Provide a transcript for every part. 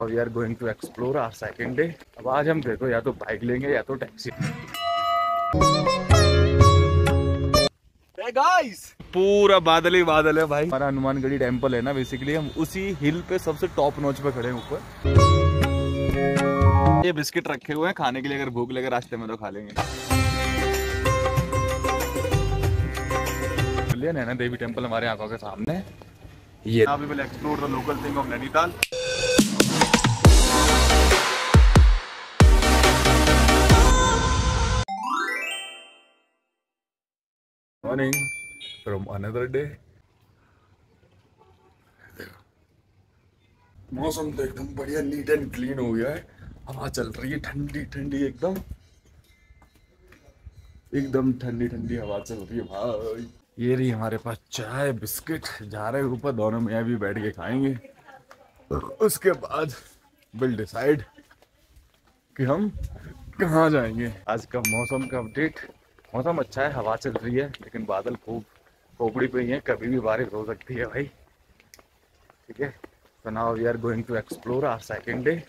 We are going to explore our second day. अब आज हम देखो या तो बाइक लेंगे या तो टैक्सी। गाइस पूरा बादल ही बादल है भाई। हमारा हनुमानगढ़ी टेम्पल है ना, बेसिकली हम उसी हिल पे सबसे टॉप नॉच पे खड़े हैं ऊपर। ये बिस्किट रखे हुए हैं खाने के लिए, अगर भूख लगे रास्ते में तो खा लेंगे। नैना देवी टेम्पल हमारे आंखों के सामने। ये we will explore the local thing of Nainital. Morning from another day. मौसम तो एकदम बढ़िया नीट एंड क्लीन हो गया है। हवा चल रही है ठंडी ठंडी, एकदम एकदम ठंडी ठंडी हवा चल रही है भाई। ये रही हमारे पास चाय बिस्किट, जा रहे ऊपर दोनों में भी बैठ के खाएंगे। उसके बाद विल डिसाइड कि हम कहाँ जाएंगे। आज का मौसम का अपडेट। मौसम अच्छा है, हवा चल रही है, लेकिन बादल खूब खोपड़ी पे ही है, कभी भी बारिश हो सकती है भाई। ठीक है, तो now we are going to explore our second day.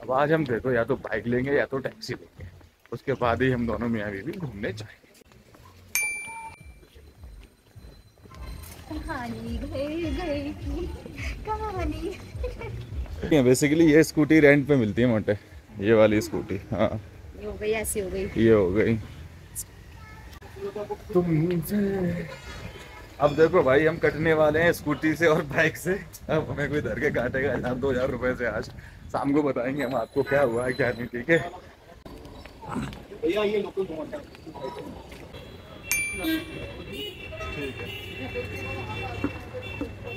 अब आज हम देखो या तो बाइक लेंगे या तो टैक्सी लेंगे, उसके बाद ही हम दोनों मियाँ बीवी घूमने जाएंगे। कहानी बेसिकली ये स्कूटी रेंट पे मिलती है मोटे, ये वाली स्कूटी। हाँ ये हो गई, ऐसी हो गई, ये हो गई तुमसे। अब देखो भाई, हम कटने वाले हैं स्कूटी से और बाइक से। अब हमें कोई धर के काटेगा 1000-2000 रुपए से। आज शाम को बताएंगे हम आपको क्या हुआ है क्या नहीं। ठीक है भैया, ये लोकल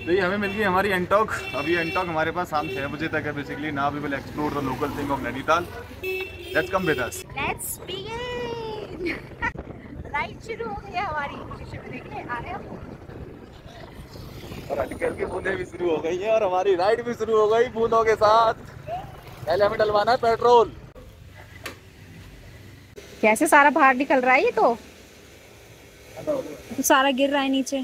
तो ये हमें मिल गई हमारी एंटॉक। अभी एंटॉक हमारे पास शाम 6 बजे तक है basically. Now we will explore the local thing of Nainital. Let's come with us. Let's begin. Ride शुरू हो गई हमारी। आ रहे हो और अटकल की बूंदें भी शुरू हो गई हैं और हमारी राइड भी शुरू हो गई बूंदों के साथ। पहले हमें डलवाना है पेट्रोल। कैसे सारा बाहर निकल रहा है, ये तो सारा गिर रहा है नीचे।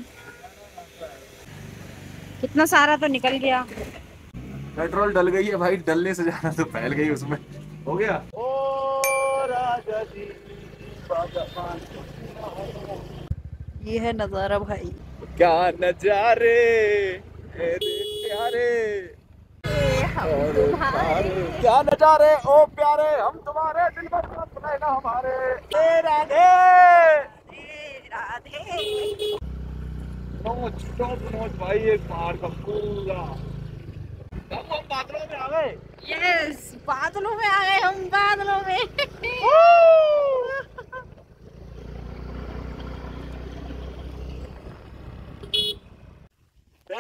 कितना सारा तो निकल गया। पेट्रोल डल गई है भाई, डलने से ज्यादा तो फैल गई उसमें। हो गया। ओ राजा जी ये है नजारा भाई, क्या नजारे मेरे प्यारे, क्या नजारे ओ प्यारे, हम तुम्हारे दिल भर सुनाए ना हमारे। राधे राधे। नोच भाई, एक पहाड़ का पूरा। हम बादलों में आ गए। यस, बादलों में आ गए हम, बादलों में।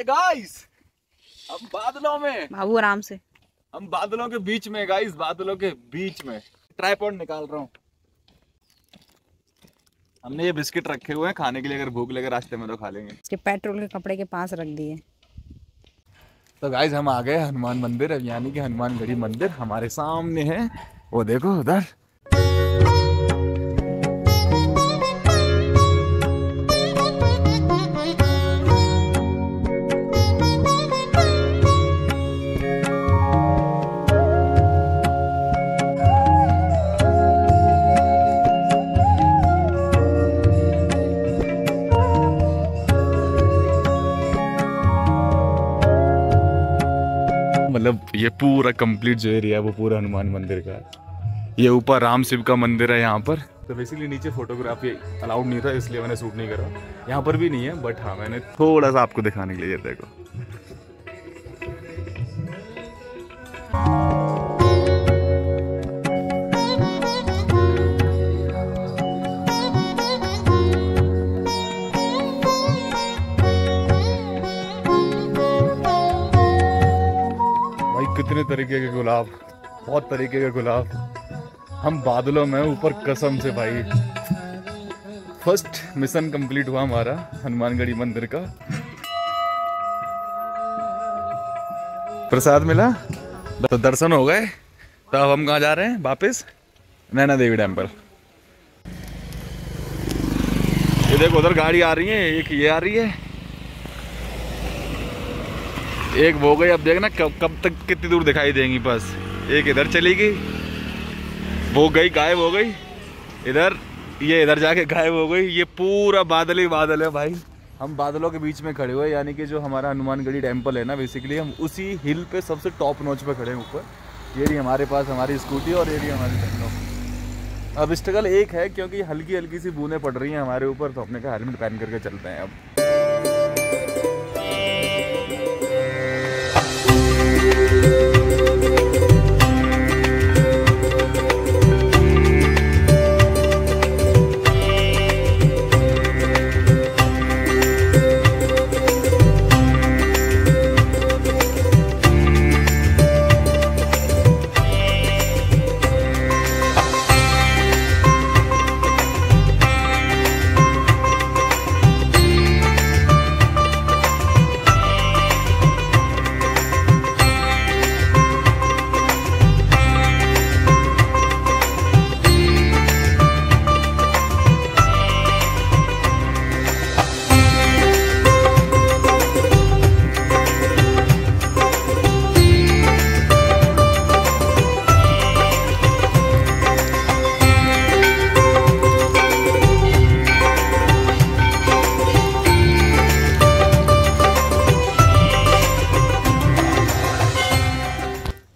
गाइस हम बादलों में, बाबू आराम से। हम बादलों के बीच में गाइस, बादलों के बीच में। ट्राइपॉड निकाल रहा हूँ। हमने ये बिस्किट रखे हुए हैं खाने के लिए, अगर भूख लगे रास्ते में तो खा लेंगे। इसके पेट्रोल के कपड़े के पास रख दिए। तो गाइस हम आ गए हनुमान मंदिर, यानी कि हनुमानगढ़ी मंदिर हमारे सामने है। वो देखो उधर। मतलब ये पूरा कंप्लीट जो एरिया है वो पूरा हनुमान मंदिर का है। ये ऊपर राम शिव का मंदिर है यहाँ पर। तो बेसिकली नीचे फोटोग्राफी अलाउड नहीं था, इसलिए मैंने शूट नहीं करा। यहाँ पर भी नहीं है, बट हाँ मैंने थोड़ा सा आपको दिखाने के लिए। देखो कितने तरीके के गुलाब, बहुत तरीके के गुलाब। हम बादलों में ऊपर, कसम से भाई। फर्स्ट मिशन कंप्लीट हुआ हमारा हनुमानगढ़ी मंदिर का। प्रसाद मिला तो दर्शन हो गए। तो अब हम कहाँ जा रहे हैं वापस? नैना देवी टेम्पल। ये देखो उधर गाड़ी आ रही है, एक ये आ रही है, एक वो गई, अब देखना कब तक कितनी दूर दिखाई देंगी। बस एक इधर चली गई, वो गई गायब हो गई इधर, ये इधर जाके गायब हो गई। ये पूरा बादल ही बादल है भाई। हम बादलों के बीच में खड़े हुए, यानी कि जो हमारा हनुमानगढ़ी टेम्पल है ना, बेसिकली हम उसी हिल पे सबसे टॉप नॉच पे खड़े हैं ऊपर। ये रही हमारे पास हमारी स्कूटी और ये रही हमारी टेक्नो। अब स्ट्रगल एक है क्योंकि हल्की हल्की सी बूंदें पड़ रही हैं हमारे ऊपर, तो हमने कहा हेलमेट पहन करके चलते हैं अब।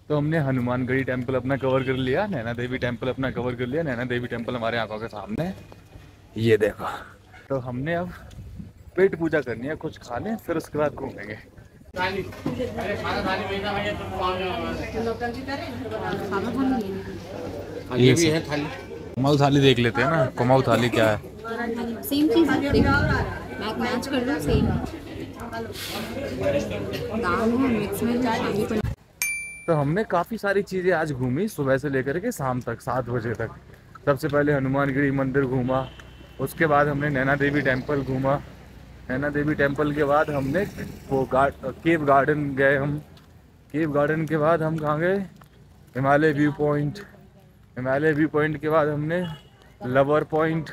तो हमने हनुमानगढ़ी टेम्पल अपना कवर कर लिया, नैना देवी टेम्पल अपना कवर कर लिया। नैना देवी टेम्पल हमारे आंखों के सामने, ये देखो। तो हमने अब पेट पूजा करनी है, कुछ खा लें फिर उसके बाद घूमेंगे। ये भी है थाली, कुमाऊं थाली देख लेते हैं ना, कुमाऊं थाली क्या है। सेम चीज मैच कर लो, सेम दाल है मिक्स में शाही पनीर। तो हमने काफ़ी सारी चीज़ें आज घूमी, सुबह से लेकर के शाम तक 7 बजे तक। सबसे पहले हनुमानगढ़ी मंदिर घूमा, उसके बाद हमने नैना देवी टेम्पल घूमा। नैना देवी टेम्पल के बाद हमने वो केव गार्डन गए हम। केव गार्डन के बाद हम कहाँ गए, Himalaya view point. Himalaya view point के बाद हमने lover point,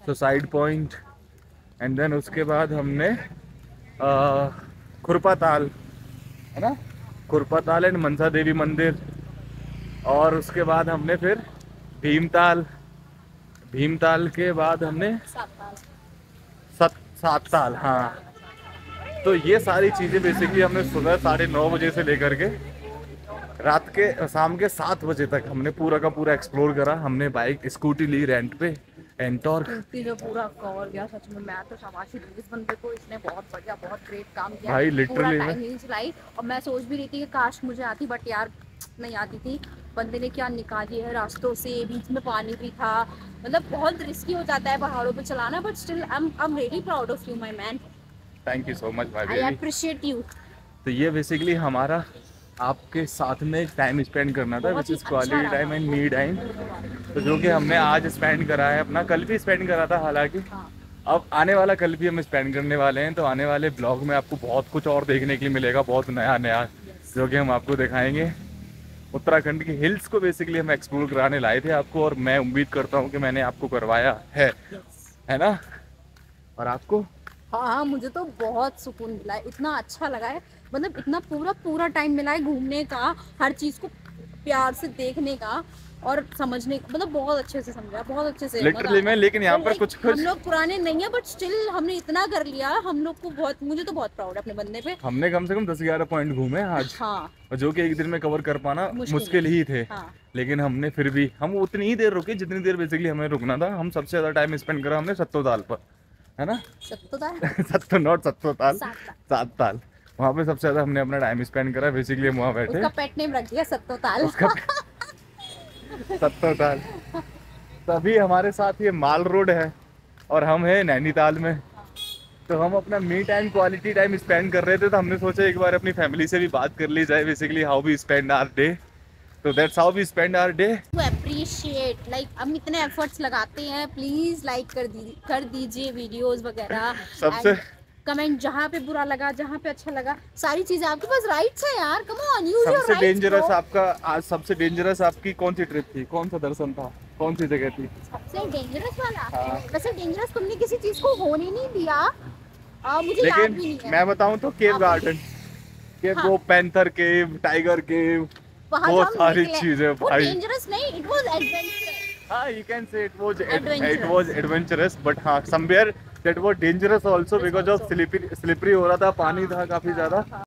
suicide point, and then उसके बाद हमने खुरपा ताल, है ना, खुरपा ताल एंड मनसा देवी मंदिर। और उसके बाद हमने फिर भीमताल, भीमताल के बाद हमने सात ताल, हाँ। तो ये सारी चीज़ें बेसिकली हमने सुबह 9:30 बजे से लेकर के रात के शाम के 7 बजे तक हमने पूरा का पूरा एक्सप्लोर करा। हमने बाइक स्कूटी ली रेंट पे, एंटॉर्क जो पूरा कवर गया। सच में मैं तो शाबाशी दूँ इस बंदे को, इसने बहुत बढ़िया बहुत ग्रेट काम किया भाई, लिटरली टाइमिंग चलाई। और मैं सोच भी रही थी कि काश मुझे आती, बट यार नहीं आती थी। बंदे ने क्या निकाली है रास्तों से, बीच में पानी भी था। मतलब बहुत रिस्की हो जाता है पहाड़ों पे चलाना, but still I am really proud of you my man. Thank you so much my I baby, appreciate you. तो ये बेसिकली हमारा आपके साथ में टाइम स्पेंड करना था, which is quality time and me time. तो जो कि हमने आज स्पेंड करा है अपना, कल भी स्पेंड करा था हालांकि। अब आने वाला कल भी हम स्पेंड करने वाले हैं। तो आने वाले ब्लॉग में आपको बहुत कुछ और देखने के लिए मिलेगा, बहुत नया नया, जो कि हम आपको दिखाएंगे। उत्तराखंड की हिल्स को बेसिकली हम एक्सप्लोर कराने लाए थे आपको, और मैं उम्मीद करता हूँ कि मैंने आपको करवाया है ना। और आपको? हाँ, मुझे तो बहुत सुकून मिला है, इतना अच्छा लगा है। मतलब इतना पूरा टाइम मिला है घूमने का, हर चीज को प्यार से देखने का और समझने का। मतलब बहुत अच्छे से समझा, बहुत अच्छे से लिटरली में। लेकिन यहाँ पर कुछ हम लोग पुराने नहीं है, बट स्टिल हमने इतना कर लिया। हम लोग को बहुत, मुझे तो बहुत प्राउड है अपने बंदे पे। हमने कम से कम 10-11 पॉइंट घूमे आज, हाँ। जो कि एक दिन में कवर कर पाना मुश्किल ही थे। हाँ। लेकिन हमने फिर भी, हम उतनी ही देर रुके जितनी देर बेसिकली हमें रुकना था। हम सबसे ज्यादा टाइम स्पेंड करा हमने सत्तोताल पर, है ना। सत्तोताल, सात ताल, वहाँ पे सबसे ज्यादा हमने अपना टाइम स्पेंड करा। बेसिकली हम वहाँ बैठे, उसका पेट नेम रख दिया सत्तोताल। सत्तोताल। तभी हमारे साथ ये माल रोड है और हम हैं नैनीताल में। तो हम अपना me time, quality time spend कर रहे थे। तो हमने सोचा एक बार अपनी फैमिली से भी बात कर ली जाए, basically how we spend our day. तो that's how we spend our day. To appreciate, like हम इतने एफर्ट्स लगाते हैं, प्लीज लाइक कर दीजिए वीडियोस वगैरह। सबसे कमेंट जहाँ पे बुरा लगा, जहाँ पे अच्छा लगा, सारी चीजें आपके पास राइट्स है यार। Come on, use your rights. सबसे डेंजरस आपका आज, सबसे डेंजरस आपकी कौन सी ट्रिप थी, कौन सा दर्शन था, कौन सी जगह थी? सबसे डेंजरस वाला? हाँ। वैसे डेंजरस तुमने किसी चीज को होने नहीं दिया, मुझे याद भी नहीं है। मैं बताऊं तो केव गार्डन, कि हाँ। वो पैंथर केव, टाइगर केव, वहाँ वो जो हम सारी निकले, चीजें वो भाई। डेंजरस नहीं, इट वाज एडवेंचरस। हाँ, you can say it was Adventurous. adventurous, but हाँ somewhere that was dangerous also Dangerous because of also. slippery हो रहा था, पानी था काफी हाँ, ज्यादा। हाँ।